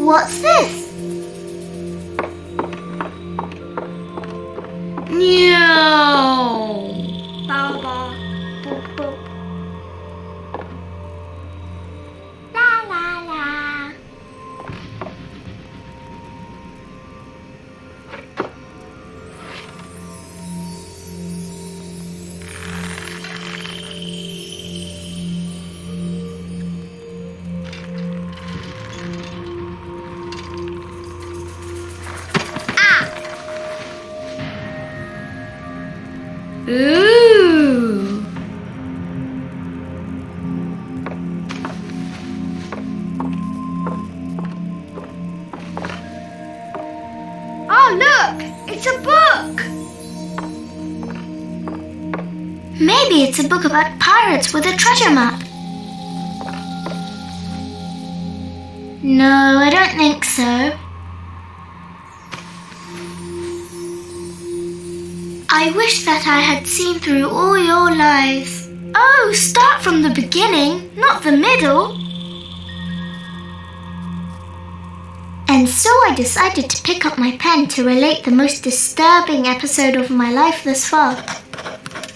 What's this? Meow. Ba ba. Boop boop. La la la. Ooh. Oh, look! It's a book! Maybe it's a book about pirates with a treasure map. No, I don't think so. I wish that I had seen through all your lies. Oh, start from the beginning, not the middle. And so I decided to pick up my pen to relate the most disturbing episode of my life thus far.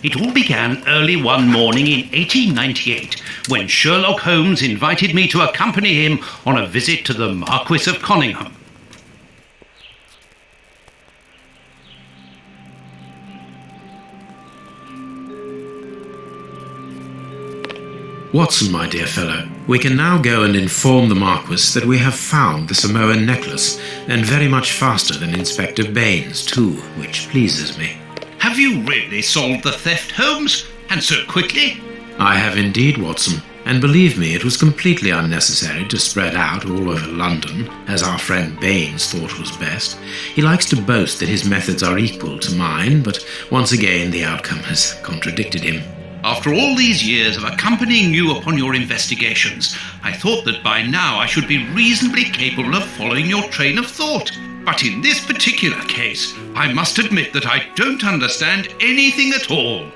It all began early one morning in 1898, when Sherlock Holmes invited me to accompany him on a visit to the Marquis of Conyngham. Watson, my dear fellow, we can now go and inform the Marquis that we have found the Samoan necklace, and very much faster than Inspector Baines, too, which pleases me. Have you really solved the theft, Holmes? And so quickly? I have indeed, Watson, and believe me, it was completely unnecessary to spread out all over London, as our friend Baines thought was best. He likes to boast that his methods are equal to mine, but once again the outcome has contradicted him. After all these years of accompanying you upon your investigations, I thought that by now I should be reasonably capable of following your train of thought. But in this particular case, I must admit that I don't understand anything at all.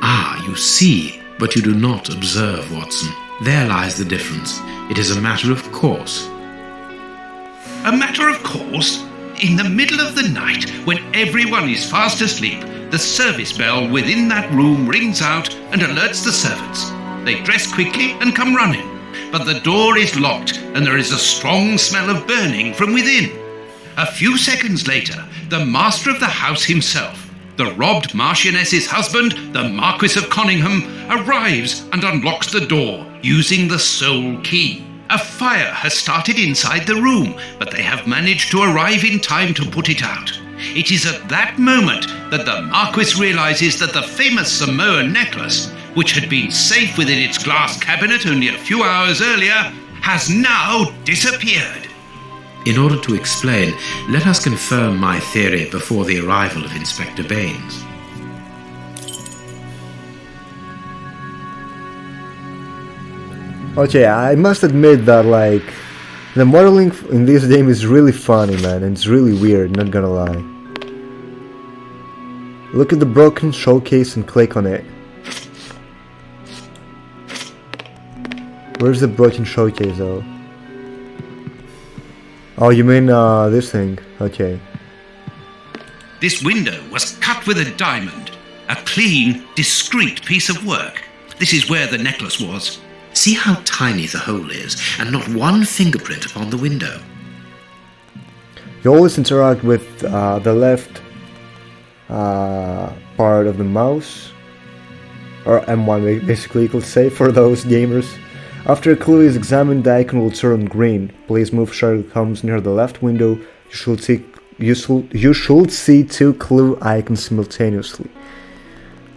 Ah, you see, but you do not observe, Watson. There lies the difference. It is a matter of course. A matter of course? In the middle of the night, when everyone is fast asleep, the service bell within that room rings out and alerts the servants. They dress quickly and come running, but the door is locked and there is a strong smell of burning from within. A few seconds later, the master of the house himself, the robbed Marchioness's husband, the Marquis of Conyngham, arrives and unlocks the door using the sole key. A fire has started inside the room, but they have managed to arrive in time to put it out. It is at that moment that the Marquis realizes that the famous Samoan necklace, which had been safe within its glass cabinet only a few hours earlier, has now disappeared. In order to explain, let us confirm my theory before the arrival of Inspector Baines. Okay, I must admit that, the modeling in this game is really funny, man, and it's really weird, not gonna lie. Look at the broken showcase and click on it. Where's the broken showcase, though? Oh, you mean, this thing. Okay. This window was cut with a diamond. A clean, discreet piece of work. This is where the necklace was. See how tiny the hole is, and not one fingerprint upon the window. You always interact with the left part of the mouse, or M1 basically, you could say, for those gamers. After a clue is examined, the icon will turn green. Please move Sherlock Holmes near the left window. You should see two clue icons simultaneously.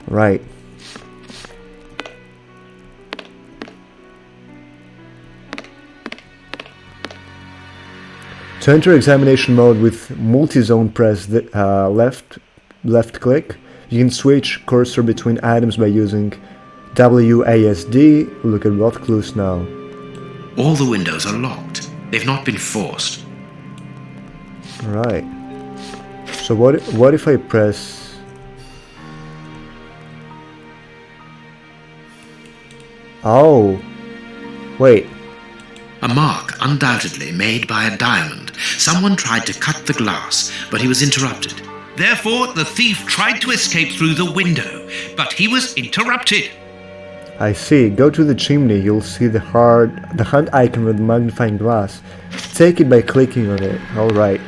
Right. To enter examination mode with multi-zone, press the left click. You can switch cursor between items by using WASD. Look at what clues now. All the windows are locked. They've not been forced. Right. So what if I press... Oh. Wait. A mark, undoubtedly made by a diamond. Someone tried to cut the glass, but he was interrupted. Therefore, the thief tried to escape through the window, but he was interrupted. I see. Go to the chimney. You'll see the hand icon with the magnifying glass. Take it by clicking on it. Alright.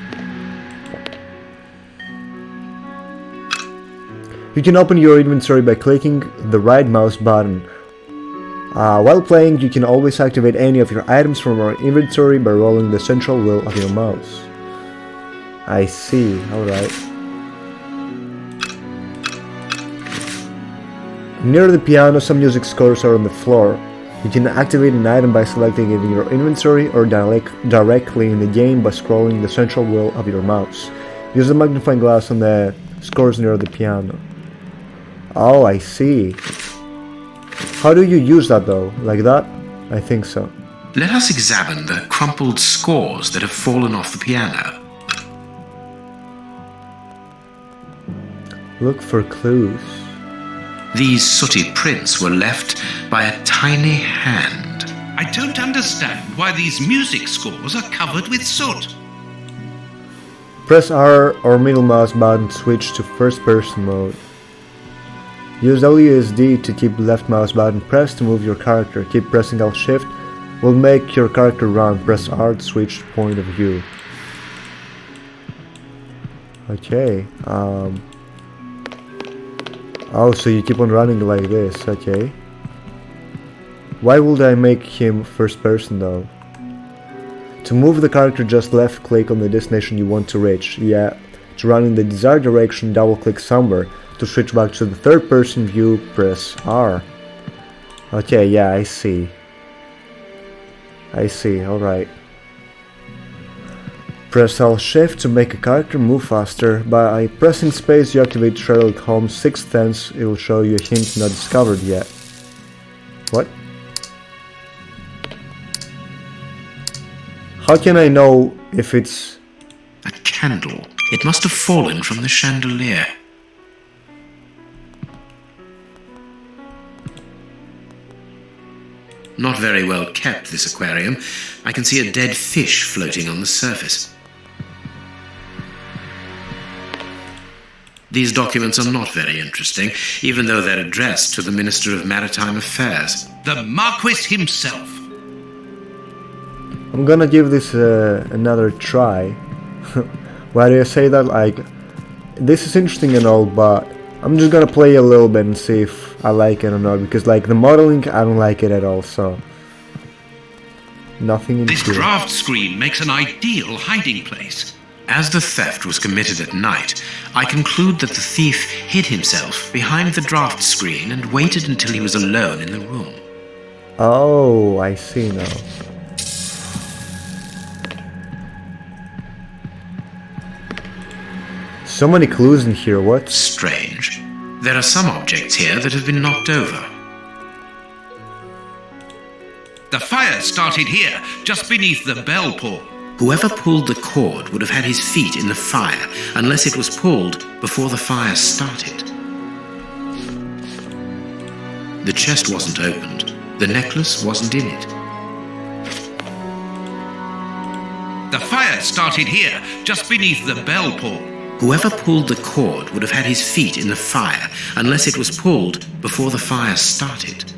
You can open your inventory by clicking the right mouse button. While playing, you can always activate any of your items from your inventory by rolling the central wheel of your mouse. I see. Alright. Near the piano, some music scores are on the floor. You can activate an item by selecting it in your inventory or directly in the game by scrolling the central wheel of your mouse. Use the magnifying glass on the scores near the piano. Oh, I see. How do you use that though? Like that? I think so. Let us examine the crumpled scores that have fallen off the piano. Look for clues. These sooty prints were left by a tiny hand. I don't understand why these music scores are covered with soot. Press R or middle mouse button to switch to first person mode. Use WSD to keep left mouse button pressed to move your character. Keep pressing Alt Shift will make your character run. Press R to switch to point of view. Okay. Oh, so you keep on running like this. Okay. Why would I make him first person though? To move the character, just left click on the destination you want to reach. Yeah. To run in the desired direction, double click somewhere. To switch back to the third person view, press R. Okay, yeah, I see. Alright. Press Alt Shift to make a character move faster. By pressing space you activate Sherlock Holmes' Sixth Sense. It will show you a hint not discovered yet. What? How can I know if it's... A candle. It must have fallen from the chandelier. Not very well kept, this aquarium. I can see a dead fish floating on the surface. These documents are not very interesting, even though they're addressed to the Minister of Maritime Affairs. The Marquis himself. I'm gonna give this another try. Why do I say that? Like, this is interesting and all, but I'm just gonna play a little bit and see if I like it or not, because like the modeling, I don't like it at all, so nothing in This here. draft screen makes an ideal hiding place. As the theft was committed at night, I conclude that the thief hid himself behind the draft screen and waited until he was alone in the room. Oh, I see now. So many clues in here, what? Strange. There are some objects here that have been knocked over. The fire started here, just beneath the bell pull. Whoever pulled the cord would have had his feet in the fire, unless it was pulled before the fire started. The chest wasn't opened. The necklace wasn't in it. The fire started here, just beneath the bell pull. Whoever pulled the cord would have had his feet in the fire, unless it was pulled before the fire started.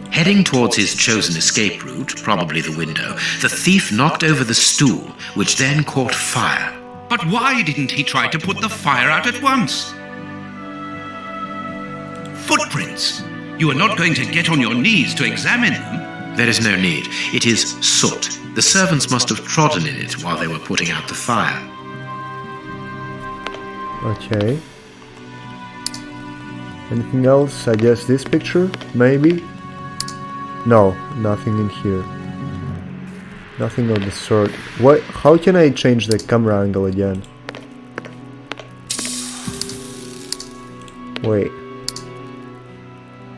Heading towards his chosen escape route, probably the window, the thief knocked over the stool, which then caught fire. But why didn't he try to put the fire out at once? Footprints. You are not going to get on your knees to examine them. There is no need. It is soot. The servants must have trodden in it while they were putting out the fire. Okay. Anything else? I guess this picture, maybe? No, nothing in here. Nothing of the sort. What? How can I change the camera angle again? Wait.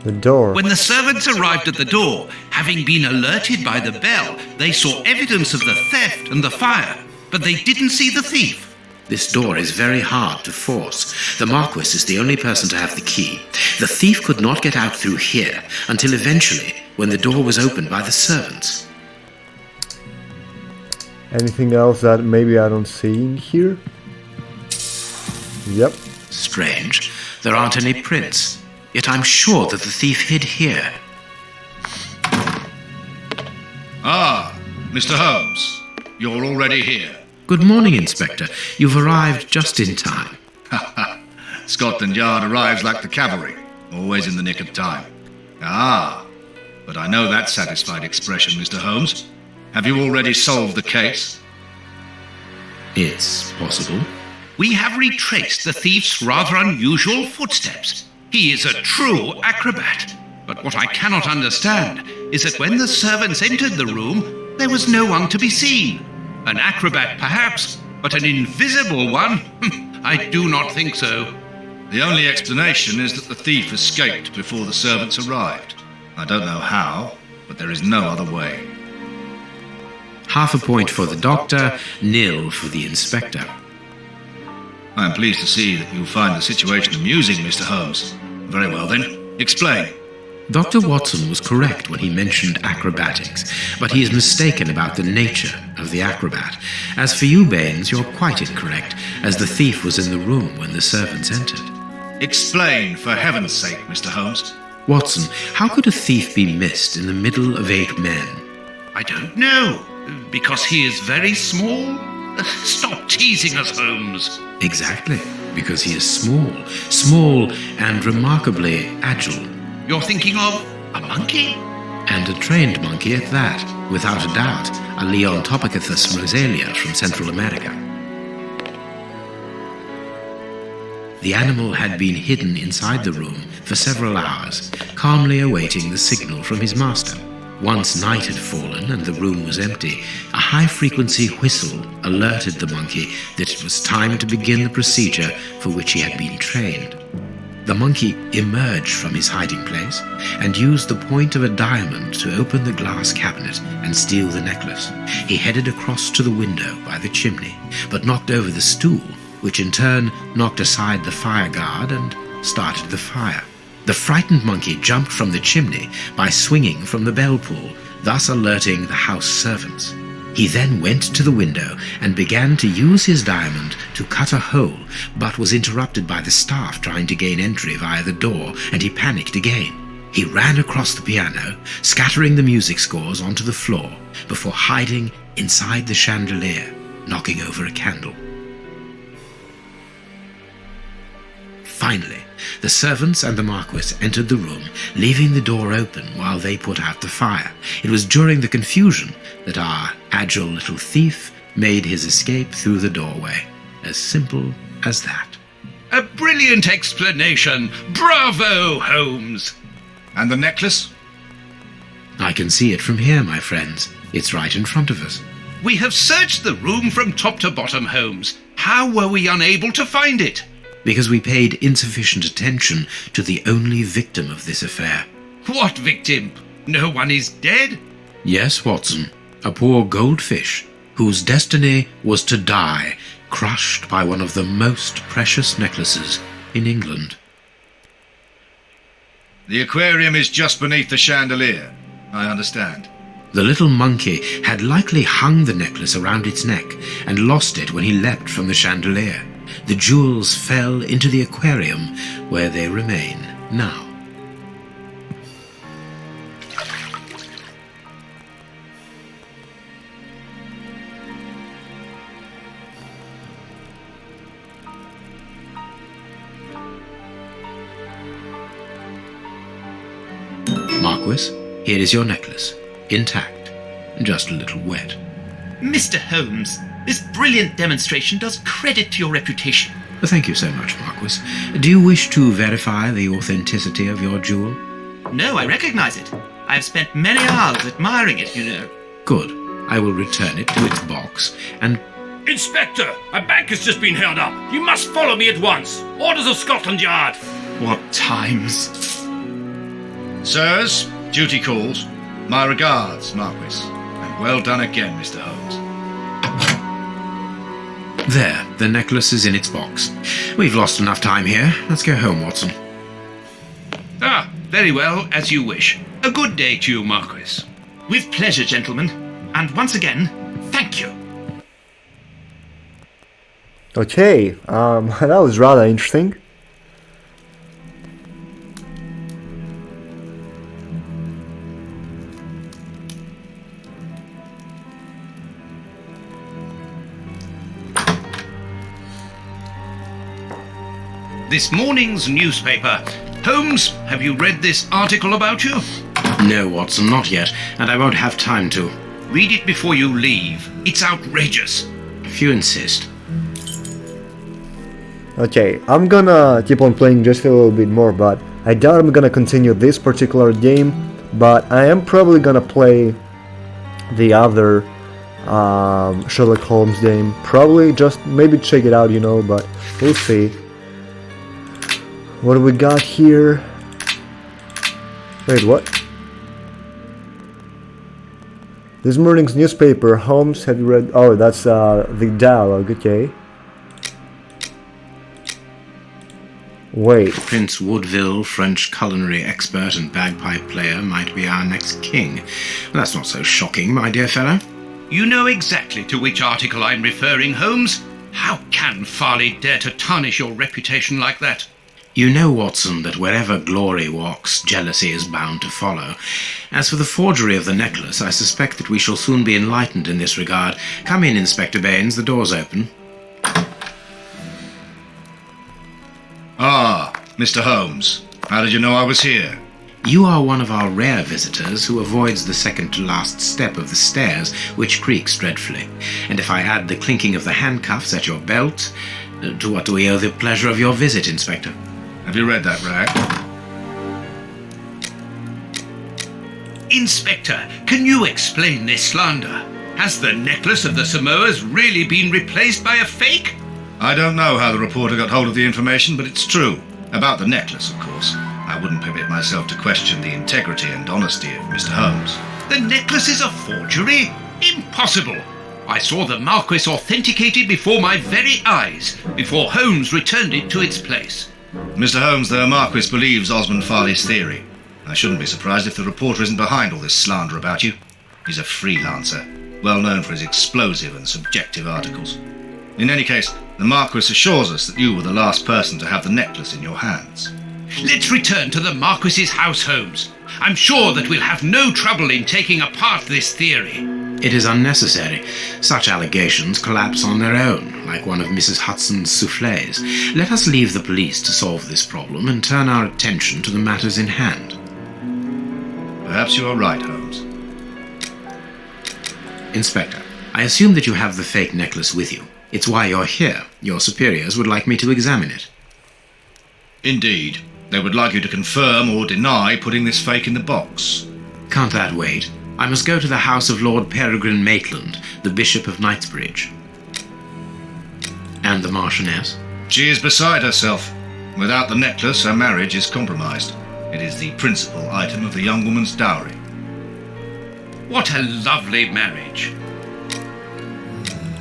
The door. When the servants arrived at the door, having been alerted by the bell, they saw evidence of the theft and the fire, but they didn't see the thief. This door is very hard to force. The Marquis is the only person to have the key. The thief could not get out through here until eventually, when the door was opened by the servants. Anything else that maybe I don't see in here? Yep. Strange. There aren't any prints. Yet I'm sure that the thief hid here. Ah, Mr. Holmes, you're already here. Good morning, Inspector. You've arrived just in time. Scotland Yard arrives like the cavalry, always in the nick of time. Ah, but I know that satisfied expression, Mr. Holmes. Have you already solved the case? It's possible. We have retraced the thief's rather unusual footsteps. He is a true acrobat. But what I cannot understand is that when the servants entered the room, there was no one to be seen. An acrobat, perhaps, but an invisible one? I do not think so. The only explanation is that the thief escaped before the servants arrived. I don't know how, but there is no other way. Half a point for the doctor, nil for the inspector. I am pleased to see that you find the situation amusing, Mr. Holmes. Very well then, explain. Dr. Watson was correct when he mentioned acrobatics, but he is mistaken about the nature of the acrobat. As for you, Baines, you're quite incorrect, as the thief was in the room when the servants entered. Explain, for heaven's sake, Mr. Holmes. Watson, how could a thief be missed in the middle of 8 men? I don't know. Because he is very small? Stop teasing us, Holmes. Exactly, because he is small and remarkably agile. You're thinking of a monkey? And a trained monkey at that, without a doubt, a Leontopithecus rosalia from Central America. The animal had been hidden inside the room for several hours, calmly awaiting the signal from his master. Once night had fallen and the room was empty, a high-frequency whistle alerted the monkey that it was time to begin the procedure for which he had been trained. The monkey emerged from his hiding place and used the point of a diamond to open the glass cabinet and steal the necklace. He headed across to the window by the chimney, but knocked over the stool, which in turn knocked aside the fire guard and started the fire. The frightened monkey jumped from the chimney by swinging from the bell pull, thus alerting the house servants. He then went to the window and began to use his diamond to cut a hole, but was interrupted by the staff trying to gain entry via the door, and he panicked again. He ran across the piano, scattering the music scores onto the floor, before hiding inside the chandelier, knocking over a candle. Finally, the servants and the Marquis entered the room, leaving the door open while they put out the fire. It was during the confusion that our agile little thief made his escape through the doorway. As simple as that. A brilliant explanation! Bravo, Holmes! And the necklace? I can see it from here, my friends. It's right in front of us. We have searched the room from top to bottom, Holmes. How were we unable to find it? Because we paid insufficient attention to the only victim of this affair. What victim? No one is dead? Yes, Watson. A poor goldfish whose destiny was to die, crushed by one of the most precious necklaces in England. The aquarium is just beneath the chandelier. I understand. The little monkey had likely hung the necklace around its neck and lost it when he leapt from the chandelier. The jewels fell into the aquarium, where they remain now. Marquis, here is your necklace, intact, just a little wet. Mr. Holmes, this brilliant demonstration does credit to your reputation. Thank you so much, Marquis. Do you wish to verify the authenticity of your jewel? No, I recognize it. I have spent many hours admiring it, you know. Good. I will return it to its box and... Inspector, a bank has just been held up. You must follow me at once. Orders of Scotland Yard. What times? Sirs, duty calls. My regards, Marquis. And well done again, Mr. Holmes. There, the necklace is in its box. We've lost enough time here. Let's go home, Watson. Ah, very well, as you wish. A good day to you, Marquis. With pleasure, gentlemen. And once again, thank you. Okay, that was rather interesting. This morning's newspaper. Holmes, have you read this article about you? No, Watson, not yet, and I won't have time to. Read it before you leave. It's outrageous. If you insist. Okay, I'm gonna keep on playing just a little bit more, but I doubt I'm gonna continue this particular game, but I am probably gonna play the other Sherlock Holmes game. Probably just maybe check it out, but we'll see. What do we got here? Wait, what? This morning's newspaper, Holmes, have you read? Oh, that's the dialogue, okay. Wait. Prince Woodville, French culinary expert and bagpipe player, might be our next king. Well, that's not so shocking, my dear fellow. You know exactly to which article I'm referring, Holmes. How can Farley dare to tarnish your reputation like that? You know, Watson, that wherever glory walks, jealousy is bound to follow. As for the forgery of the necklace, I suspect that we shall soon be enlightened in this regard. Come in, Inspector Baines, the door's open. Ah, Mr. Holmes. How did you know I was here? You are one of our rare visitors who avoids the second-to-last step of the stairs, which creaks dreadfully. And if I add the clinking of the handcuffs at your belt, to what do we owe the pleasure of your visit, Inspector? Have you read that rag? Inspector, can you explain this slander? Has the necklace of the Samoas really been replaced by a fake? I don't know how the reporter got hold of the information, but it's true. About the necklace, of course. I wouldn't permit myself to question the integrity and honesty of Mr. Holmes. The necklace is a forgery? Impossible! I saw the Marquis authenticated before my very eyes, before Holmes returned it to its place. Mr. Holmes, the Marquis believes Osmond Farley's theory. I shouldn't be surprised if the reporter isn't behind all this slander about you. He's a freelancer, well known for his explosive and subjective articles. In any case, the Marquis assures us that you were the last person to have the necklace in your hands. Let's return to the Marquis's house, Holmes. I'm sure that we'll have no trouble in taking apart this theory. It is unnecessary. Such allegations collapse on their own, like one of Mrs. Hudson's soufflés. Let us leave the police to solve this problem and turn our attention to the matters in hand. Perhaps you are right, Holmes. Inspector, I assume that you have the fake necklace with you. It's why you're here. Your superiors would like me to examine it. Indeed. They would like you to confirm or deny putting this fake in the box. Can't that wait? I must go to the house of Lord Peregrine Maitland, the Bishop of Knightsbridge. And the Marchioness? She is beside herself. Without the necklace, her marriage is compromised. It is the principal item of the young woman's dowry. What a lovely marriage.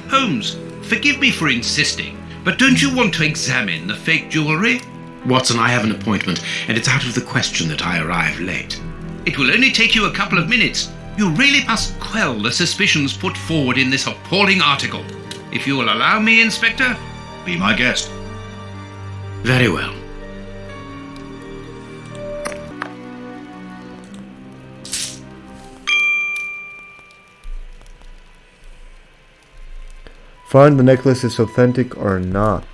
Holmes, forgive me for insisting, but don't you want to examine the fake jewellery? Watson, I have an appointment, and it's out of the question that I arrive late. It will only take you a couple of minutes. You really must quell the suspicions put forward in this appalling article. If you will allow me, Inspector? Be my guest. Very well. Find the necklace is authentic or not.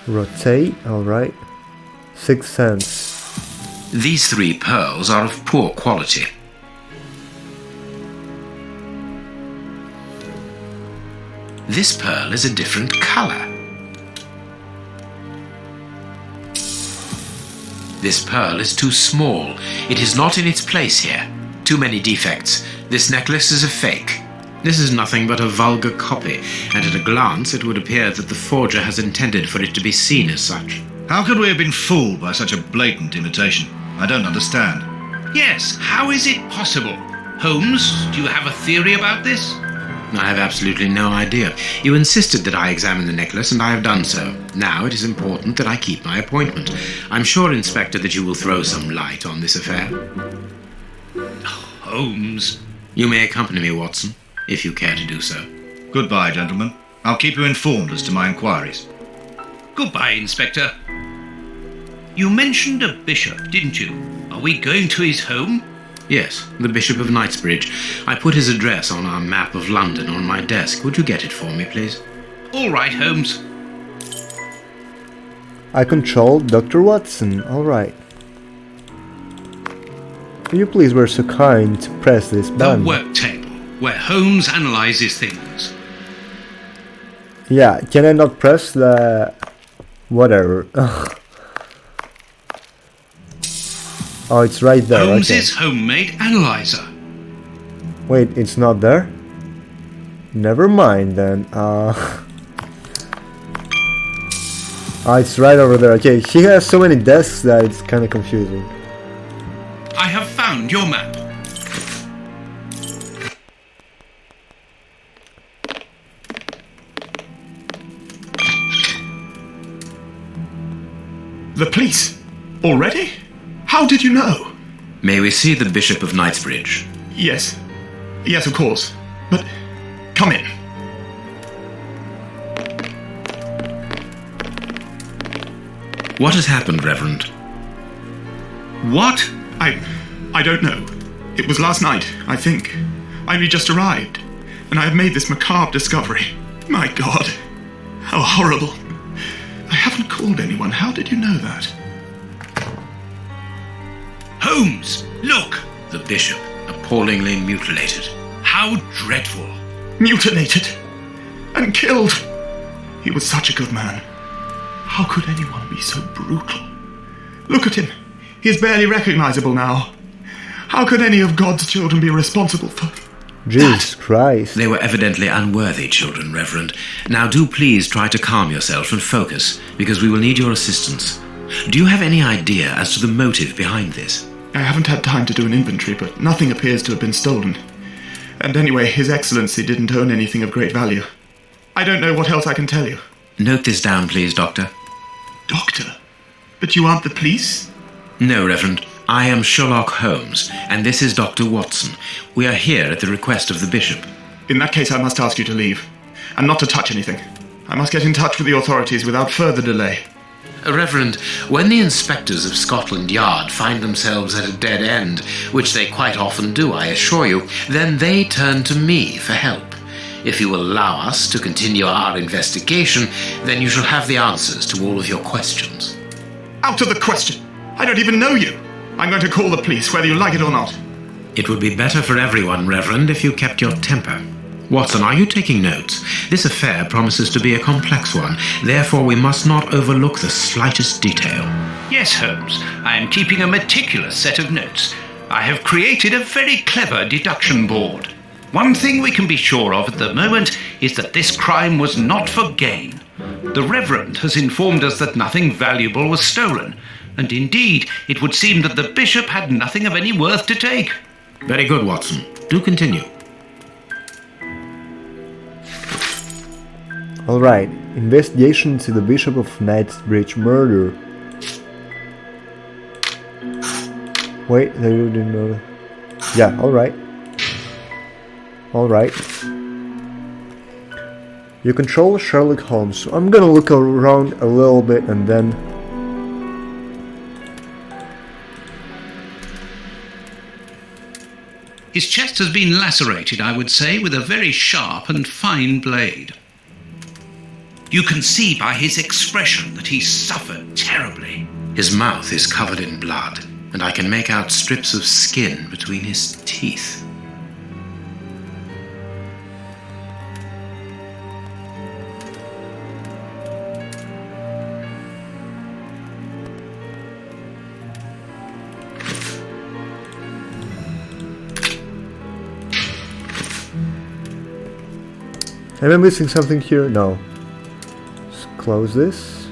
Rotate, alright. 6 cents. These 3 pearls are of poor quality. This pearl is a different color. This pearl is too small. It is not in its place here. Too many defects. This necklace is a fake. This is nothing but a vulgar copy, and at a glance it would appear that the forger has intended for it to be seen as such. How could we have been fooled by such a blatant imitation? I don't understand. Yes, how is it possible? Holmes, do you have a theory about this? I have absolutely no idea. You insisted that I examine the necklace, and I have done so. Now it is important that I keep my appointment. I'm sure, Inspector, that you will throw some light on this affair. Holmes. You may accompany me, Watson, if you care to do so. Goodbye, gentlemen. I'll keep you informed as to my inquiries. Goodbye, Inspector. You mentioned a bishop, didn't you? Are we going to his home? Yes, the Bishop of Knightsbridge. I put his address on our map of London on my desk. Would you get it for me, please? All right, Holmes. I control Dr. Watson, alright. Will you please be so kind to press this The button? work table, where Holmes analyzes things. Yeah, can I not press the... whatever. Oh, it's right there, Holmes's homemade analyzer. Wait, it's not there? Never mind then. It's right over there. Okay, he has so many desks that it's kind of confusing. I have found your map. The police? Already? How did you know? May we see the Bishop of Knightsbridge? Yes. Yes, of course. But come in. What has happened, Reverend? What? I don't know. It was last night, I think. I only just arrived, and I have made this macabre discovery. My God. How horrible. I haven't called anyone. How did you know that? Holmes, look! The Bishop, appallingly mutilated. How dreadful. Mutilated. And killed. He was such a good man. How could anyone be so brutal? Look at him. He is barely recognizable now. How could any of God's children be responsible for... Jesus Christ. They were evidently unworthy children, Reverend. Now do please try to calm yourself and focus, because we will need your assistance. Do you have any idea as to the motive behind this? I haven't had time to do an inventory, but nothing appears to have been stolen. And anyway, His Excellency didn't own anything of great value. I don't know what else I can tell you. Note this down, please, Doctor. Doctor? But you aren't the police? No, Reverend. I am Sherlock Holmes, and this is Dr. Watson. We are here at the request of the Bishop. In that case, I must ask you to leave, and not to touch anything. I must get in touch with the authorities without further delay. Reverend, when the inspectors of Scotland Yard find themselves at a dead end, which they quite often do, I assure you, then they turn to me for help. If you will allow us to continue our investigation, then you shall have the answers to all of your questions. Out of the question! I don't even know you! I'm going to call the police, whether you like it or not. It would be better for everyone, Reverend, if you kept your temper. Watson, are you taking notes? This affair promises to be a complex one, therefore we must not overlook the slightest detail. Yes, Holmes. I am keeping a meticulous set of notes. I have created a very clever deduction board. One thing we can be sure of at the moment is that this crime was not for gain. The Reverend has informed us that nothing valuable was stolen, and indeed it would seem that the Bishop had nothing of any worth to take. Very good, Watson. Do continue. Alright, investigation into the Bishop of Knightsbridge murder. Wait, they didn't know that. Yeah, alright. Alright. You control Sherlock Holmes. I'm gonna look around a little bit and then... His chest has been lacerated, I would say, with a very sharp and fine blade. You can see by his expression that he suffered terribly. His mouth is covered in blood, and I can make out strips of skin between his teeth. Am I missing something here? No. Let's close this.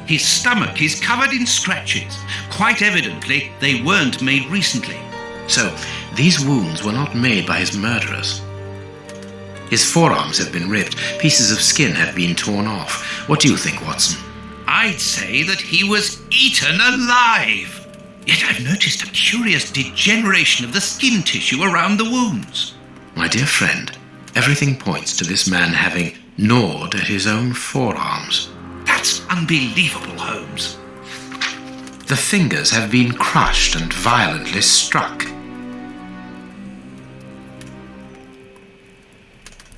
His stomach is covered in scratches. Quite evidently, they weren't made recently. So, these wounds were not made by his murderers. His forearms have been ripped, pieces of skin have been torn off. What do you think, Watson? I'd say that he was eaten alive. Yet I've noticed a curious degeneration of the skin tissue around the wounds. My dear friend, everything points to this man having gnawed at his own forearms. That's unbelievable, Holmes. The fingers have been crushed and violently struck.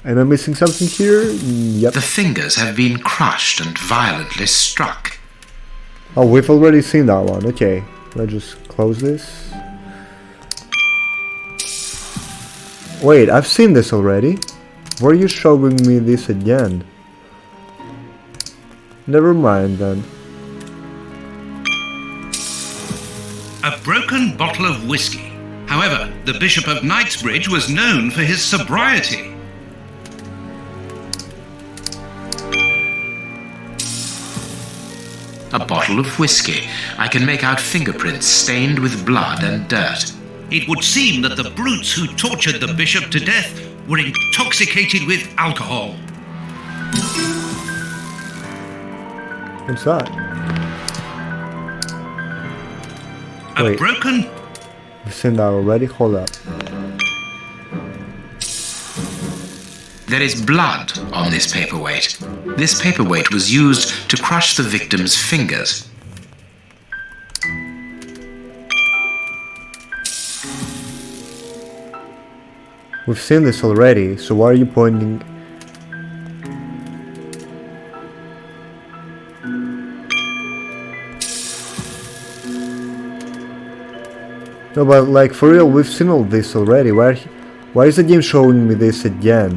Am I missing something here? Yep. The fingers have been crushed and violently struck. Oh, we've already seen that one. Okay, let's just close this. Wait, I've seen this already. Why are you showing me this again? Never mind then. A broken bottle of whiskey. However, the Bishop of Knightsbridge was known for his sobriety. A bottle of whiskey. I can make out fingerprints stained with blood and dirt. It would seem that the brutes who tortured the bishop to death were intoxicated with alcohol. What's that? A Wait. broken... We've seen that already. Hold up. There is blood on this paperweight. This paperweight was used to crush the victim's fingers. We've seen this already, so why are you pointing? No, but like for real, we've seen all this already. Why is the game showing me this again?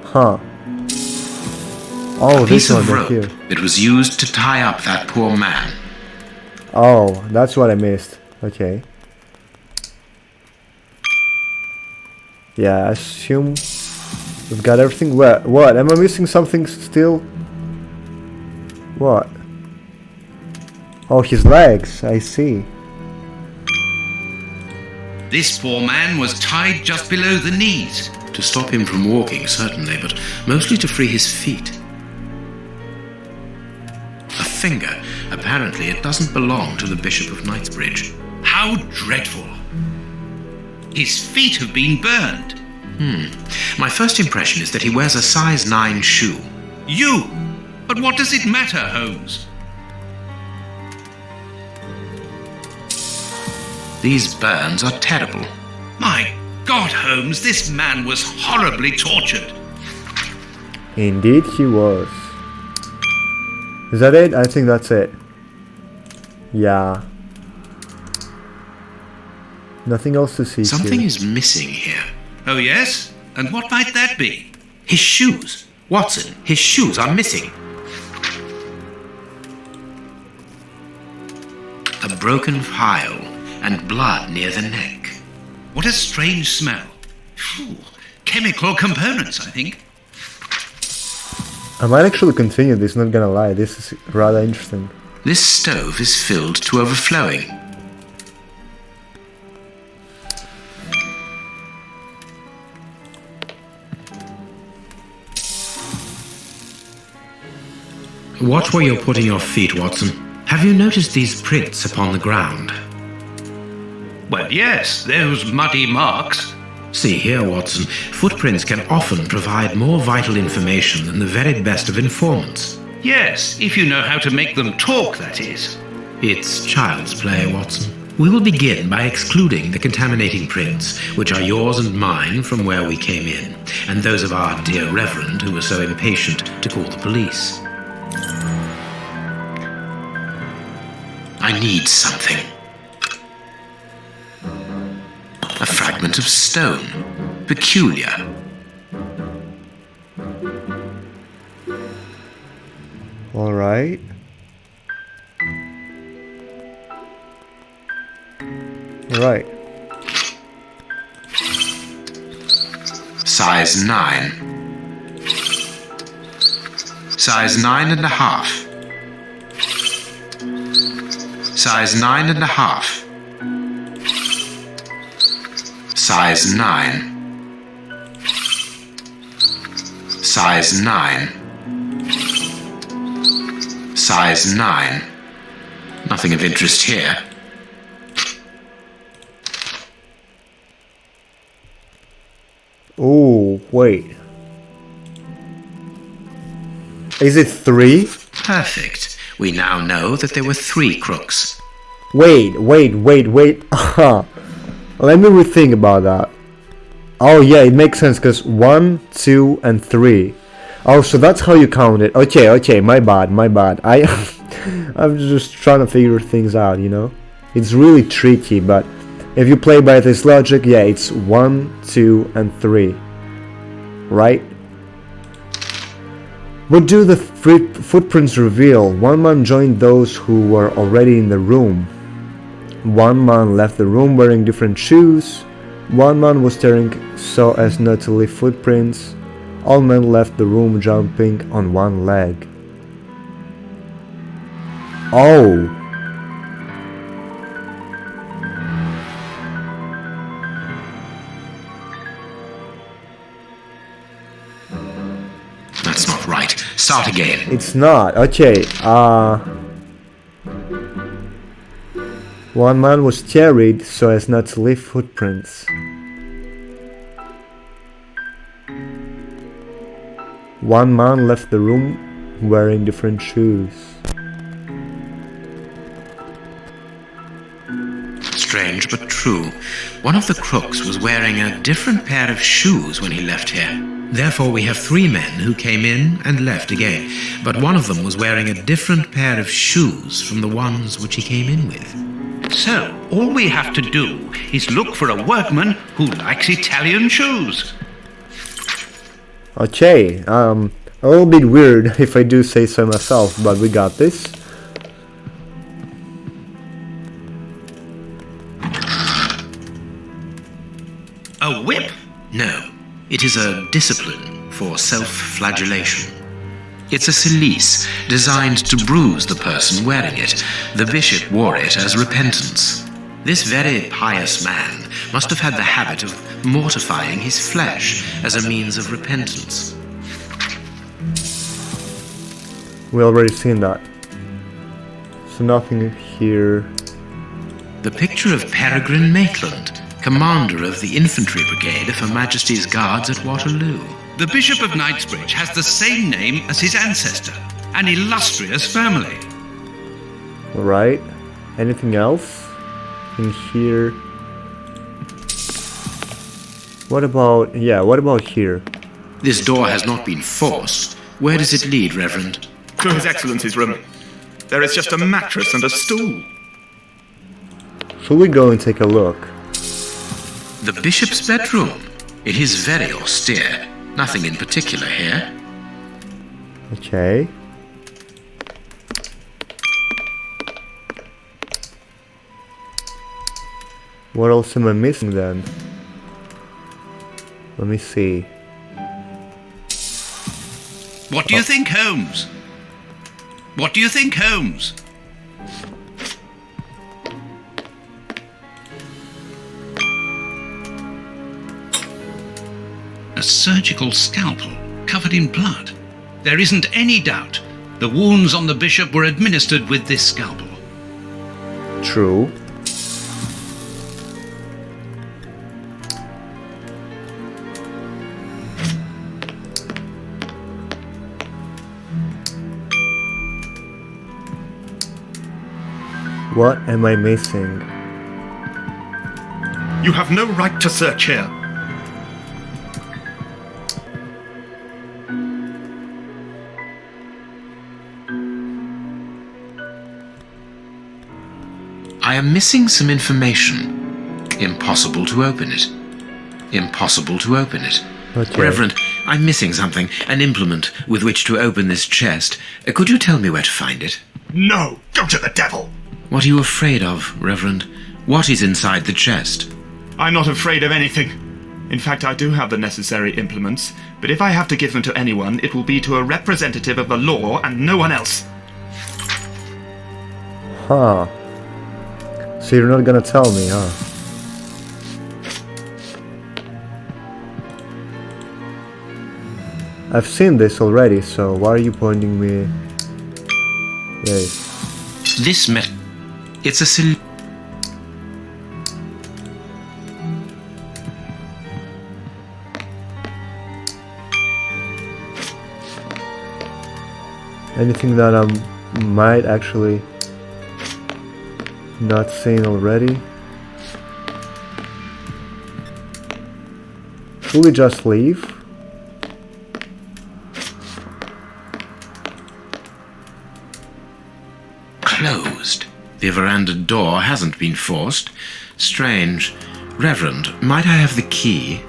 Huh. Oh, A this piece one of right rope here. that was used to tie up that poor man. Oh, that's what I missed. Okay. Yeah, I assume we've got everything. What? Am I missing something still? What? Oh, his legs. I see. This poor man was tied just below the knees. To stop him from walking, certainly, but mostly to free his feet. A finger. Apparently it doesn't belong to the Bishop of Knightsbridge. How dreadful. His feet have been burned. My first impression is that he wears a size 9 shoe. You! But what does it matter, Holmes? These burns are terrible. My God, Holmes, this man was horribly tortured. Indeed, he was. Is that it? I think that's it. Yeah. Nothing else to see Something here. is missing here. Oh, yes? And what might that be? His shoes. Watson, his shoes are missing. A broken file and blood near the neck. What a strange smell. Phew. Chemical components, I think. I might actually continue this, not gonna lie. This is rather interesting. This stove is filled to overflowing. Watch where you're putting your feet, Watson. Have you noticed these prints upon the ground? Well, yes, those muddy marks. See here, Watson, footprints can often provide more vital information than the very best of informants. Yes, if you know how to make them talk, that is. It's child's play, Watson. We will begin by excluding the contaminating prints, which are yours and mine from where we came in, and those of our dear Reverend who was so impatient to call the police. I need something. A fragment of stone. Peculiar. Alright. Alright. Size 9. Size 9.5. Size 9.5. Size 9. Size 9. Size 9. Nothing of interest here. Oh, wait. Is it 3? Perfect. We now know that there were 3 crooks. Wait. Let me rethink about that. Oh yeah, it makes sense, because 1, 2, and 3. Oh, so that's how you count it. Okay, my bad. I'm just trying to figure things out, you know? It's really tricky, but if you play by this logic, yeah, it's 1, 2, and 3. Right? What do the footprints reveal? One man joined those who were already in the room. One man left the room wearing different shoes. One man was staring so as not to leave footprints. All men left the room jumping on one leg. Oh! That's not right. Start again. It's not. Okay, one man was carried so as not to leave footprints. One man left the room wearing different shoes. Strange but true. One of the crooks was wearing a different pair of shoes when he left here. Therefore, we have 3 men who came in and left again, but one of them was wearing a different pair of shoes from the ones which he came in with. So, all we have to do is look for a workman who likes Italian shoes. Okay, a little bit weird if I do say so myself, but we got this. A whip? No, it is a discipline for self-flagellation. It's a cilice designed to bruise the person wearing it. The bishop wore it as repentance. This very pious man must have had the habit of mortifying his flesh as a means of repentance. We already seen that. So nothing here. The picture of Peregrine Maitland, commander of the infantry brigade of Her Majesty's Guards at Waterloo. The Bishop of Knightsbridge has the same name as his ancestor, an illustrious family. Alright. Anything else in here? What about here? This door has not been forced. Where does it lead, Reverend? To His Excellency's room. There is just a mattress and a stool. Shall we go and take a look? The bishop's bedroom. It is very austere. Nothing in particular here. Okay. What else am I missing then? Let me see. What do you think, Holmes? What do you think, Holmes? A surgical scalpel covered in blood. There isn't any doubt the wounds on the bishop were administered with this scalpel. True. What am I missing? You have no right to search here. I am missing some information. Impossible to open it. Impossible to open it. Okay. Reverend, I'm missing something. An implement with which to open this chest. Could you tell me where to find it? No! Go to the devil! What are you afraid of, Reverend? What is inside the chest? I'm not afraid of anything. In fact, I do have the necessary implements, but if I have to give them to anyone, it will be to a representative of the law and no one else. Huh. So you're not gonna tell me, huh? I've seen this already, so why are you pointing me? Yes. This it's a Anything that I might actually not seen already? Should we just leave? Closed. The veranda door hasn't been forced. Strange. Reverend, might I have the key?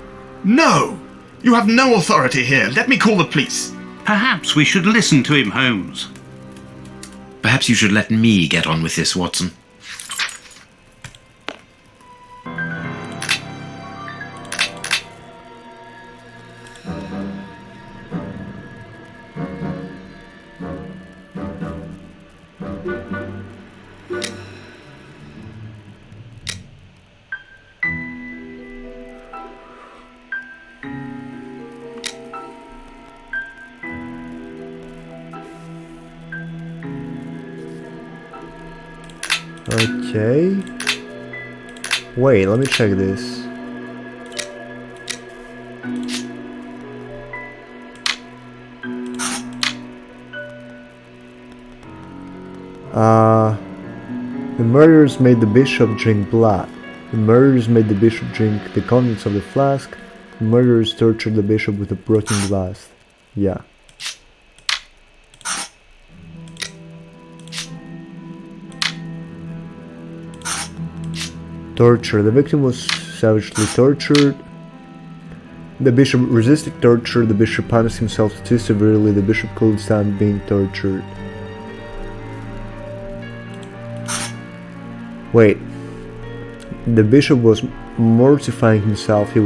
No! You have no authority here. Let me call the police. Perhaps we should listen to him, Holmes. Perhaps you should let me get on with this, Watson. Okay. Wait, let me check this. The murderers made the bishop drink blood. The murderers made the bishop drink the contents of the flask. The murderers tortured the bishop with a broken glass. Yeah. Torture. The victim was savagely tortured. The bishop resisted torture. The bishop punished himself too severely. The bishop couldn't stand being tortured. Wait. The bishop was mortifying himself. He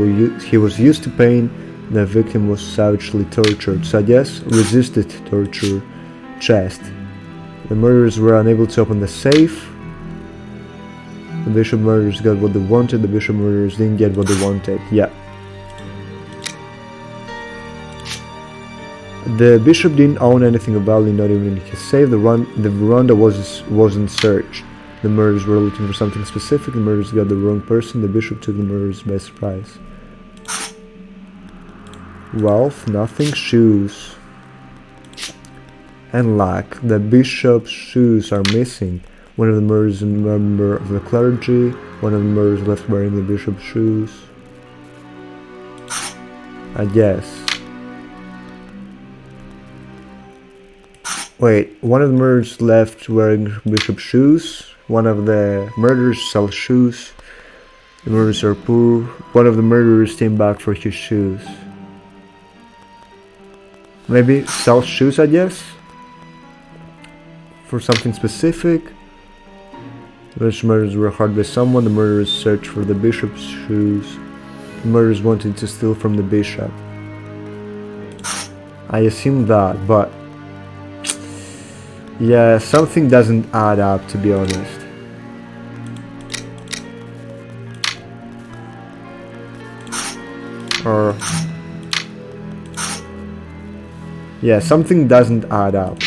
was used to pain. The victim was savagely tortured. So I guess resisted torture. Chest. The murderers were unable to open the safe. The bishop murderers got what they wanted, the bishop murderers didn't get what they wanted. Yeah. The bishop didn't own anything of value, not even in his safe. The veranda wasn't searched. The murderers were looking for something specific. The murderers got the wrong person. The bishop took the murderers by surprise. Wealth, nothing, shoes. And lack. The bishop's shoes are missing. One of the murderers is a member of the clergy. One of the murderers left wearing the bishop's shoes. I guess. Wait, one of the murderers left wearing bishop's shoes. One of the murderers sells shoes. The murderers are poor. One of the murderers came back for his shoes. Maybe sells shoes, I guess? For something specific. Which murders were hard by someone. The murderers searched for the bishop's shoes. The murderers wanted to steal from the bishop. I assume that, but yeah, something doesn't add up, to be honest. Or yeah, something doesn't add up.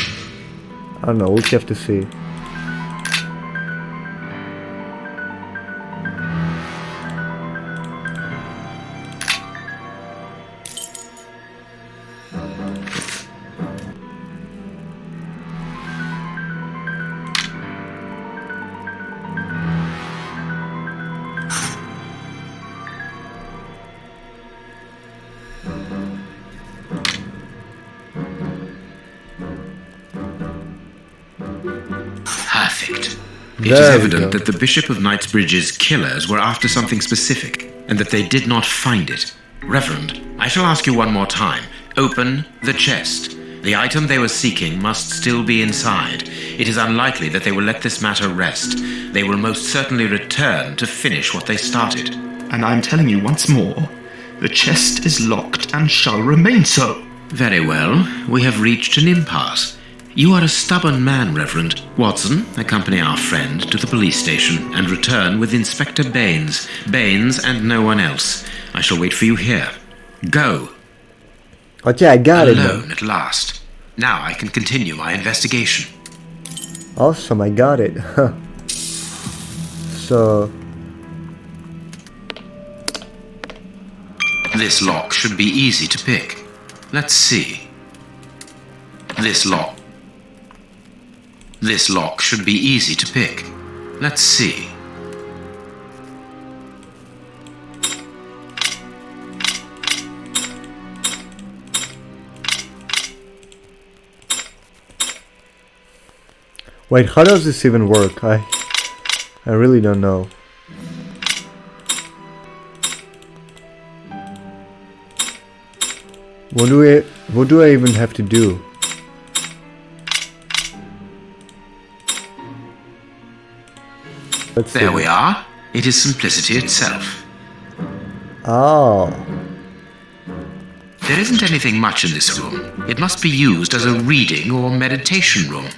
I don't know, we'll have to see. Perfect. It is evident that the Bishop of Knightsbridge's killers were after something specific, and that they did not find it. Reverend, I shall ask you one more time. Open the chest. The item they were seeking must still be inside. It is unlikely that they will let this matter rest. They will most certainly return to finish what they started. And I'm telling you once more, The chest is locked and shall remain so. Very well. We have reached an impasse. You are a stubborn man, Reverend. Watson, accompany our friend to the police station and return with Inspector Baines. Baines and no one else. I shall wait for you here. Go. Okay, I got it. Alone at last. Now I can continue my investigation. Awesome, I got it. So... This lock should be easy to pick. Let's see. This lock should be easy to pick. Let's see. Wait, how does this even work? I really don't know. What do I even have to do? Let's see. There we are. It is simplicity itself. Oh. There isn't anything much in this room. It must be used as a reading or meditation room.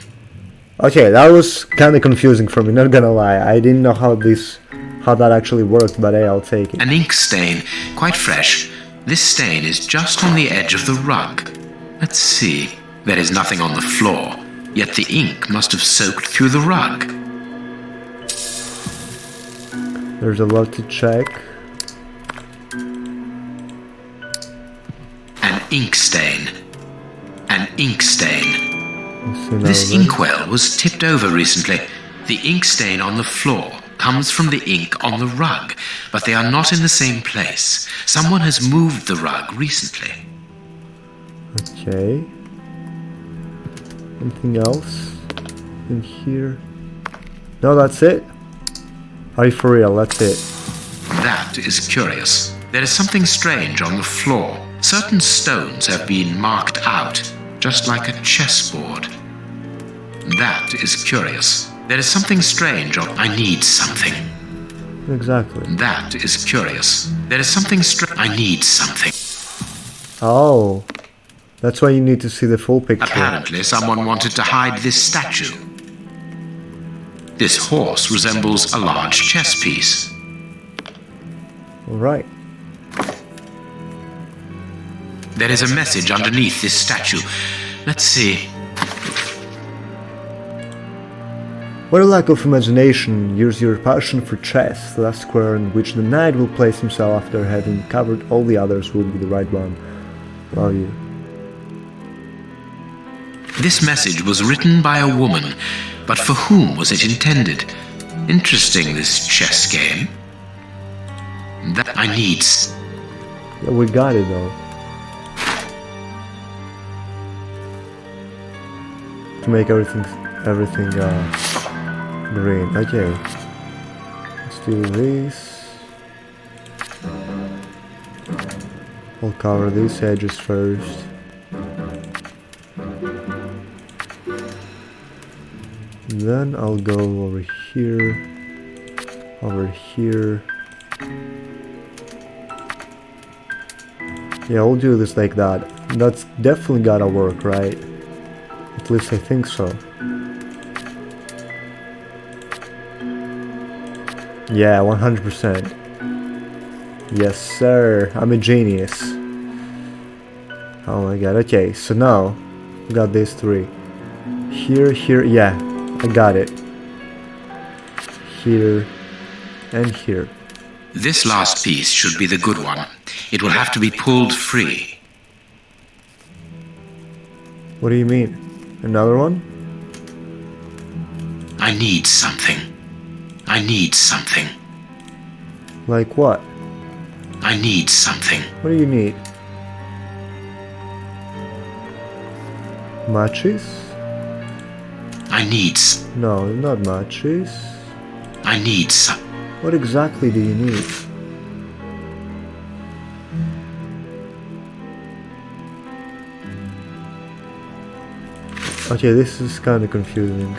Okay, that was kind of confusing for me, not gonna lie. I didn't know how that actually worked, but hey, I'll take it. An ink stain, quite fresh. This stain is just on the edge of the rug. Let's see. There is nothing on the floor, yet the ink must have soaked through the rug. There's a lot to check. An ink stain. An ink stain. This inkwell was tipped over recently. The ink stain on the floor comes from the ink on the rug, but they are not in the same place. Someone has moved the rug recently. Okay. Anything else in here? No, that's it? Are you for real? That's it. That is curious. There is something strange on the floor. Certain stones have been marked out, just like a chessboard. That is curious. There is something strange on... I need something. Exactly. That is curious. There is something I need something. Oh. That's why you need to see the full picture. Apparently someone wanted to hide this statue. This horse resembles a large chess piece. Alright. There is a message underneath this statue. Let's see. What a lack of imagination. Use your passion for chess. The last square in which the knight will place himself after having covered all the others will be the right one. Love you. This message was written by a woman, but for whom was it intended? Interesting, this chess game. That I need. Yeah, we got it though. To make everything green. Okay. Let's do this. I'll cover these edges first. Then I'll go over here. Yeah, I'll do this like that. That's definitely gotta work, right? At least I think so. Yeah, 100%. Yes, sir. I'm a genius. Oh my god. Okay, so now we got these three. Here, yeah, I got it. Here and here. This last piece should be the good one. It will have to be pulled free. What do you mean? Another one? I need something. I need something. Like what? I need something. What do you need? Matches? I need... No, not matches. I need some... What exactly do you need? Okay, this is kind of confusing.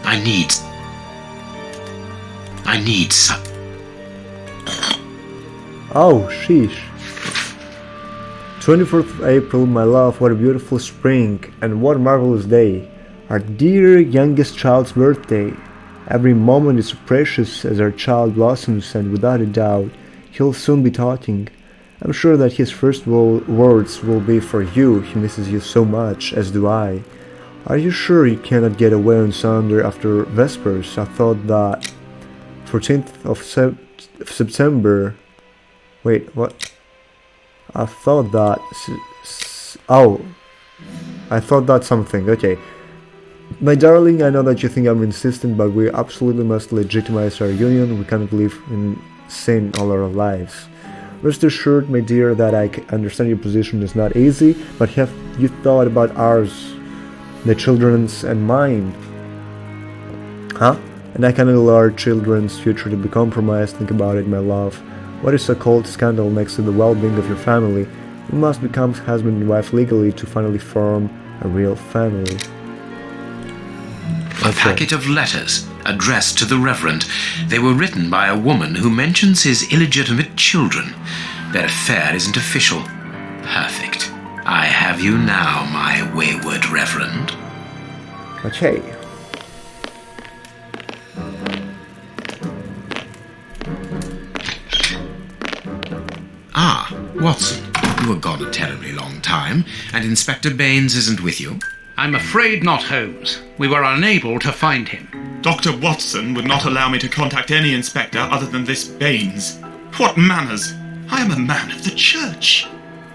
I need... I need some. Oh, sheesh. 24th of April, my love, what a beautiful spring, and what a marvelous day. Our dear youngest child's birthday. Every moment is so precious as our child blossoms, and without a doubt, he'll soon be talking. I'm sure that his first words will be for you. He misses you so much, as do I. Are you sure you cannot get away on Sunday after Vespers? I thought that 14th of September... Wait, what? I thought that... I thought that something, okay. My darling, I know that you think I'm insistent, but we absolutely must legitimize our union. We cannot live in sin all our lives. Rest assured, my dear, that I understand your position is not easy, but have you thought about ours, the children's and mine? Huh? And I cannot allow our children's future to be compromised. Think about it, my love. What is a cold scandal next to the well-being of your family? You must become husband and wife legally to finally form a real family. A packet of letters addressed to the Reverend. They were written by a woman who mentions his illegitimate children. Their affair isn't official. Perfect. I have you now, my wayward Reverend. Okay. Ah, Watson, you were gone a terribly long time, and Inspector Baines isn't with you. I'm afraid not, Holmes. We were unable to find him. Dr. Watson would not allow me to contact any inspector other than this Baines. What manners! I am a man of the church.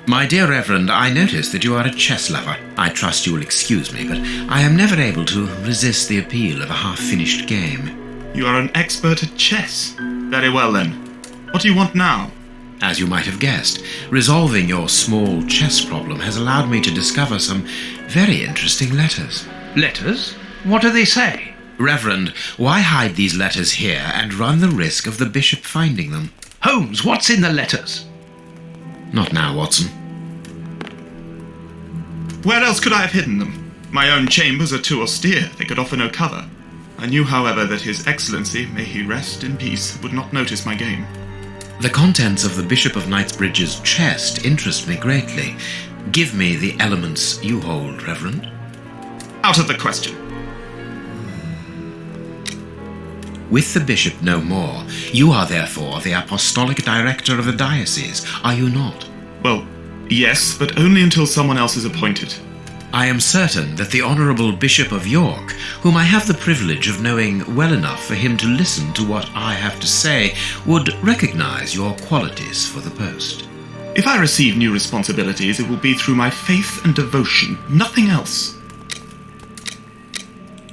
My dear Reverend, I notice that you are a chess lover. I trust you will excuse me, but I am never able to resist the appeal of a half-finished game. You are an expert at chess. Very well then. What do you want now? As you might have guessed, resolving your small chess problem has allowed me to discover some very interesting letters. Letters? What do they say? Reverend, why hide these letters here and run the risk of the bishop finding them? Holmes, what's in the letters? Not now, Watson. Where else could I have hidden them? My own chambers are too austere. They could offer no cover. I knew, however, that His Excellency, may he rest in peace, would not notice my game. The contents of the Bishop of Knightsbridge's chest interest me greatly. Give me the elements you hold, Reverend. Out of the question. With the bishop no more, you are therefore the apostolic director of the diocese, are you not? Well, yes, but only until someone else is appointed. I am certain that the Honourable Bishop of York, whom I have the privilege of knowing well enough for him to listen to what I have to say, would recognise your qualities for the post. If I receive new responsibilities, it will be through my faith and devotion, nothing else.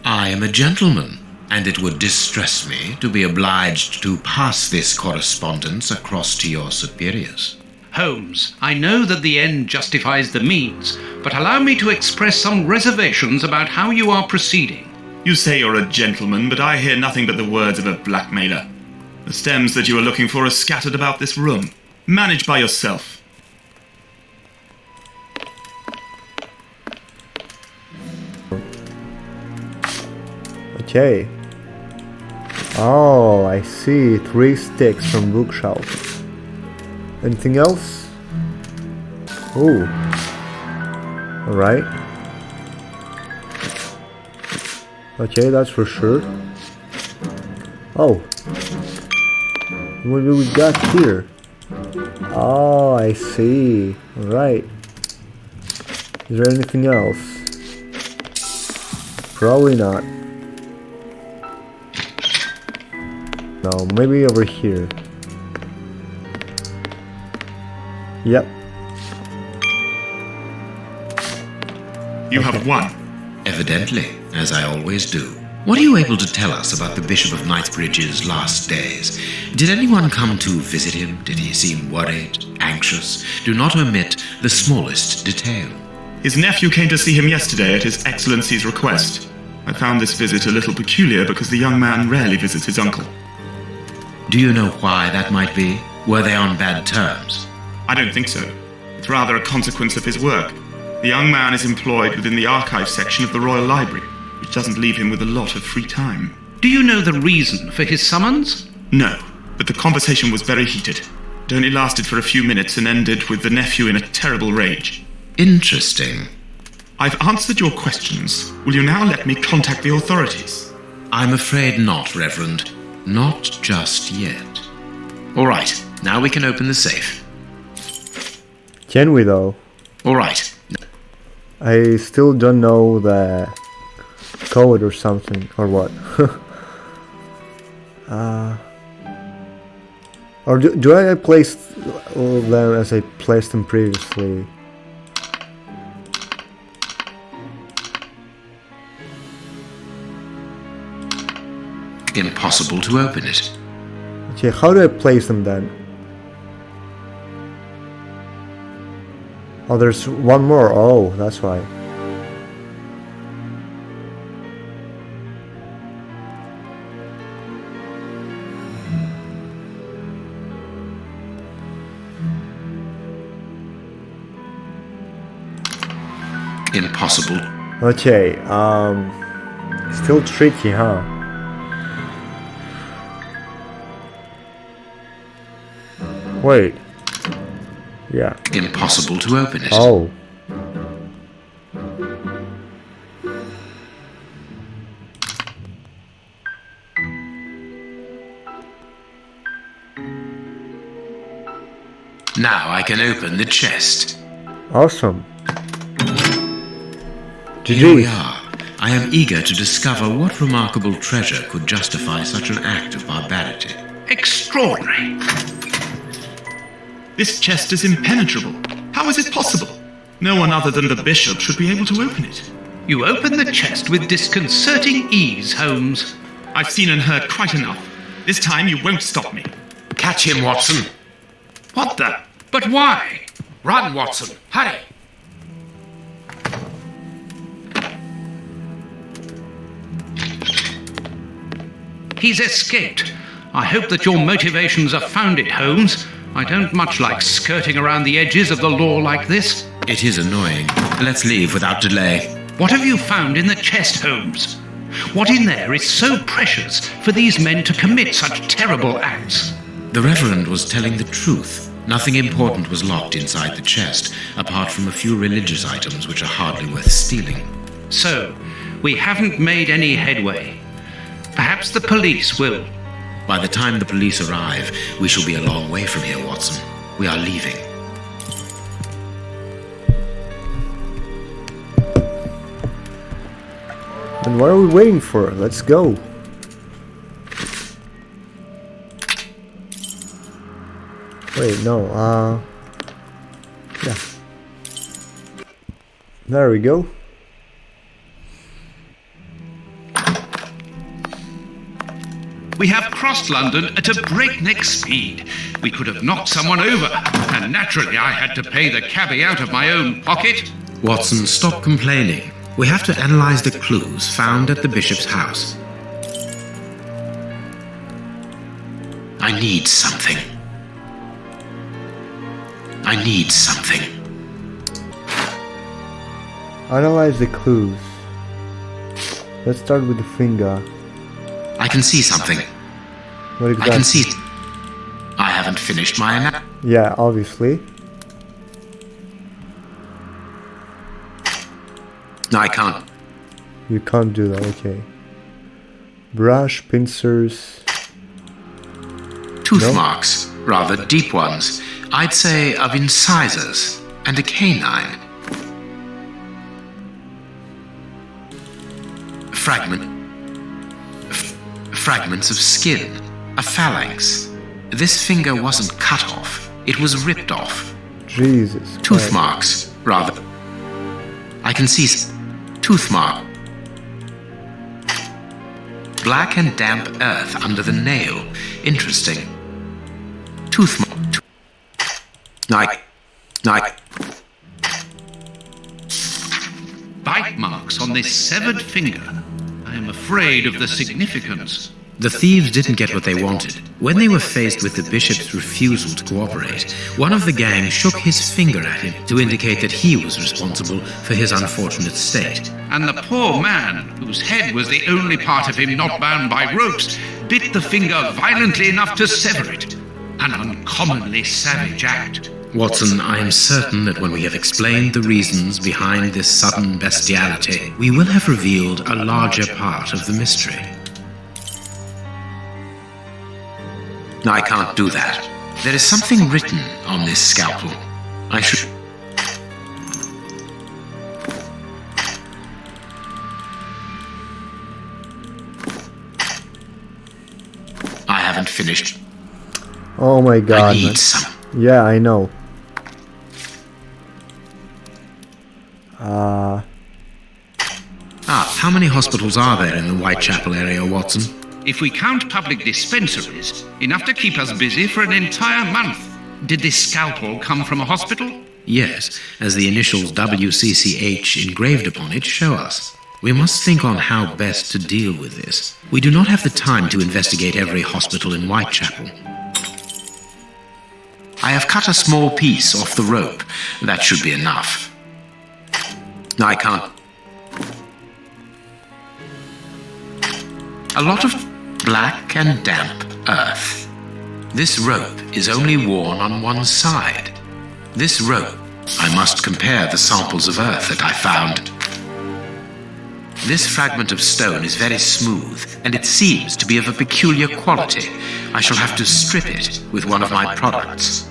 I am a gentleman, and it would distress me to be obliged to pass this correspondence across to your superiors. Holmes, I know that the end justifies the means, but allow me to express some reservations about how you are proceeding. You say you're a gentleman, but I hear nothing but the words of a blackmailer. The stems that you are looking for are scattered about this room. Manage by yourself. Okay. Oh, I see. 3 sticks from bookshelf. Anything else? Oh. Alright. Okay, that's for sure. Oh. What do we got here? Oh, I see. Alright. Is there anything else? Probably not. No, maybe over here. Yep. You have won. Evidently, as I always do. What are you able to tell us about the Bishop of Knightsbridge's last days? Did anyone come to visit him? Did he seem worried, anxious? Do not omit the smallest detail. His nephew came to see him yesterday at His Excellency's request. I found this visit a little peculiar because the young man rarely visits his uncle. Do you know why that might be? Were they on bad terms? I don't think so. It's rather a consequence of his work. The young man is employed within the archive section of the Royal Library, which doesn't leave him with a lot of free time. Do you know the reason for his summons? No, but the conversation was very heated. It only lasted for a few minutes and ended with the nephew in a terrible rage. Interesting. I've answered your questions. Will you now let me contact the authorities? I'm afraid not, Reverend. Not just yet. All right, now we can open the safe. Can we though? All right. I still don't know the code or something, or what. Or do I place all of them as I placed them previously? Impossible to open it. Okay, how do I place them then? Oh, there's one more. Oh, that's why. Impossible. Okay, still tricky, huh? Wait. Yeah. Impossible to open it. Oh. Now I can open the chest. Awesome. Here we GG. are. I am eager to discover what remarkable treasure could justify such an act of barbarity. Extraordinary. This chest is impenetrable. How is it possible? No one other than the bishop should be able to open it. You open the chest with disconcerting ease, Holmes. I've seen and heard quite enough. This time you won't stop me. Catch him, Watson. What the? But why? Run, Watson. Hurry. He's escaped. I hope that your motivations are founded, Holmes. I don't much like skirting around the edges of the law like this. It is annoying. Let's leave without delay. What have you found in the chest, Holmes? What in there is so precious for these men to commit such terrible acts? The Reverend was telling the truth. Nothing important was locked inside the chest, apart from a few religious items which are hardly worth stealing. So, we haven't made any headway. Perhaps the police will. By the time the police arrive, we shall be a long way from here, Watson. We are leaving. And what are we waiting for? Let's go. Wait, no, yeah. There we go. We have crossed London at a breakneck speed. We could have knocked someone over, and naturally I had to pay the cabbie out of my own pocket. Watson, stop complaining. We have to analyze the clues found at the bishop's house. I need something. I need something. Analyze the clues. Let's start with the finger. I can see something. What exactly? I can see... I haven't finished my Yeah, obviously. No, I can't. You can't do that, okay. Brush, pincers... Tooth No? marks, rather deep ones. I'd say of incisors and a canine. Fragments of skin. A phalanx. This finger wasn't cut off. It was ripped off. Jesus Tooth Christ. marks, rather. I can see tooth mark. Black and damp earth under the nail. Interesting. Tooth mark. Bite marks on this severed finger. I am afraid of the significance. The thieves didn't get what they wanted. When they were faced with the bishop's refusal to cooperate, one of the gang shook his finger at him to indicate that he was responsible for his unfortunate state. And the poor man, whose head was the only part of him not bound by ropes, bit the finger violently enough to sever it. An uncommonly savage act. Watson, I am certain that when we have explained the reasons behind this sudden bestiality, we will have revealed a larger part of the mystery. I can't do that. There is something written on this scalpel. I should... I haven't finished. Oh my god. I need man. some. Yeah, I know. How many hospitals are there in the Whitechapel area, Watson? If we count public dispensaries, enough to keep us busy for an entire month. Did this scalpel come from a hospital? Yes, as the initials WCCH engraved upon it show us. We must think on how best to deal with this. We do not have the time to investigate every hospital in Whitechapel. I have cut a small piece off the rope. That should be enough. I can't... A lot of black and damp earth. This rope is only worn on one side. This rope, I must compare the samples of earth that I found. This fragment of stone is very smooth, and it seems to be of a peculiar quality. I shall have to strip it with one of my products.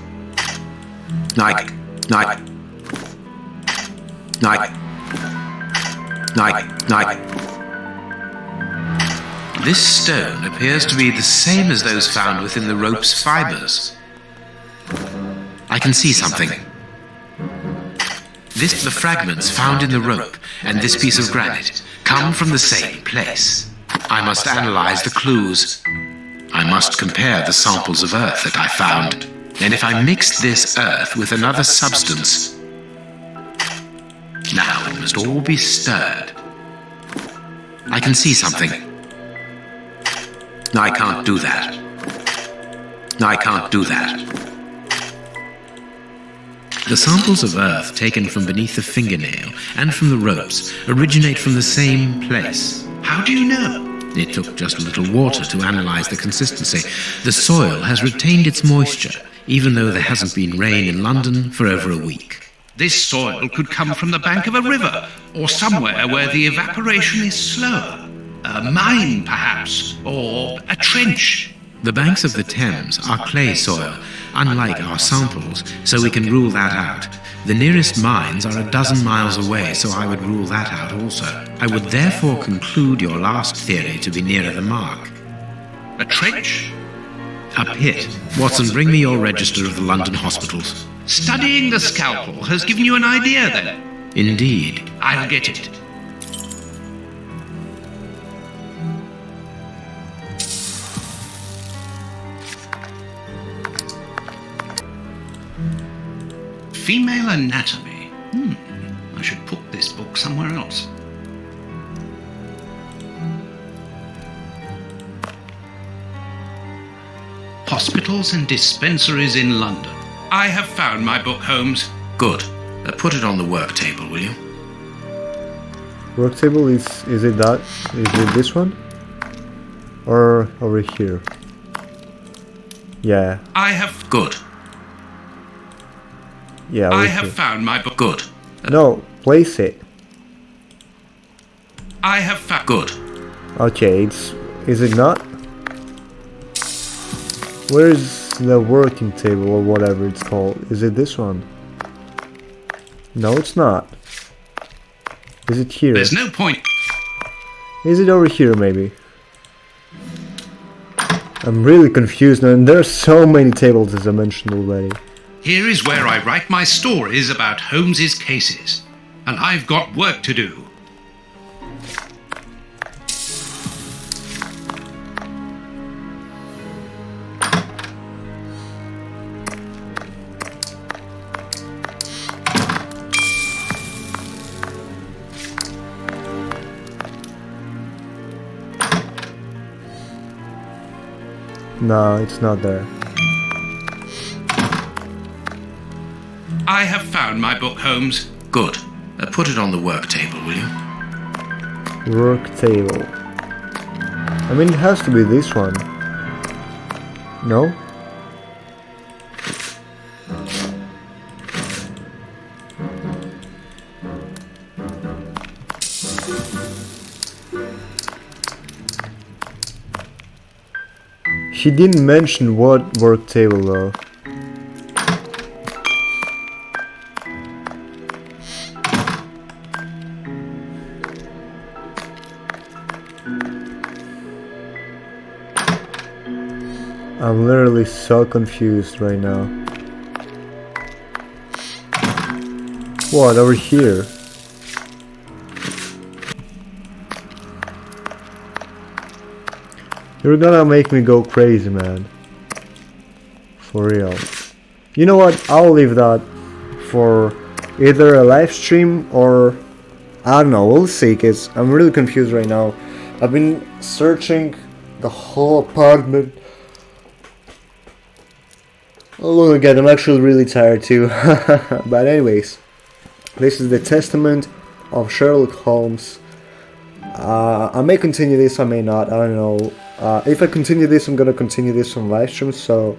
This stone appears to be the same as those found within the rope's fibers. I can see something. The fragments found in the rope and this piece of granite come from the same place. I must analyze the clues. I must compare the samples of earth that I found. And if I mix this earth with another substance... Now it must all be stirred. I can see something. I can't do that. I can't do that. The samples of earth taken from beneath the fingernail and from the ropes originate from the same place. How do you know? It took just a little water to analyze the consistency. The soil has retained its moisture, even though there hasn't been rain in London for over a week. This soil could come from the bank of a river, or somewhere where the evaporation is slower. A mine, perhaps, or a trench. The banks of the Thames are clay soil, unlike our samples, so we can rule that out. The nearest mines are 12 miles away, so I would rule that out also. I would therefore conclude your last theory to be nearer the mark. A trench? A pit. Watson, bring me your register of the London hospitals. Studying the scalpel has given you an idea, then? Indeed. I'll get it. Female anatomy. I should put this book somewhere else. Hospitals and dispensaries in London. I have found my book, Holmes. Good. Put it on the work table, will you? Work table is it that? Is it this one? Or over here? Yeah. I have... Good. Yeah, I have found my book. Good. No, place it. I have found... Good. Okay, is it not? Where's the working table or whatever it's called? Is it this one? No, it's not. Is it here? There's no point. Is it over here, maybe? I'm really confused now, and there are so many tables as I mentioned already. Here is where I write my stories about Holmes's cases. And I've got work to do. No, it's not there. I have found my book, Holmes. Good. Put it on the work table, will you? Work table. I mean, it has to be this one. No? He didn't mention what work table though. I'm literally so confused right now. What, over here? You're gonna make me go crazy, man. For real. You know what? I'll leave that for either a live stream or... I don't know, we'll see, kids. I'm really confused right now. I've been searching the whole apartment. Oh, look again, I'm actually really tired too. But anyways, this is the testament of Sherlock Holmes. I may continue this, I may not, I don't know. If I continue this, I'm gonna continue this on live stream, so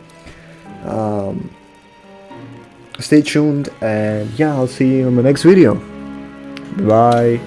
stay tuned, and yeah, I'll see you in the next video. Bye.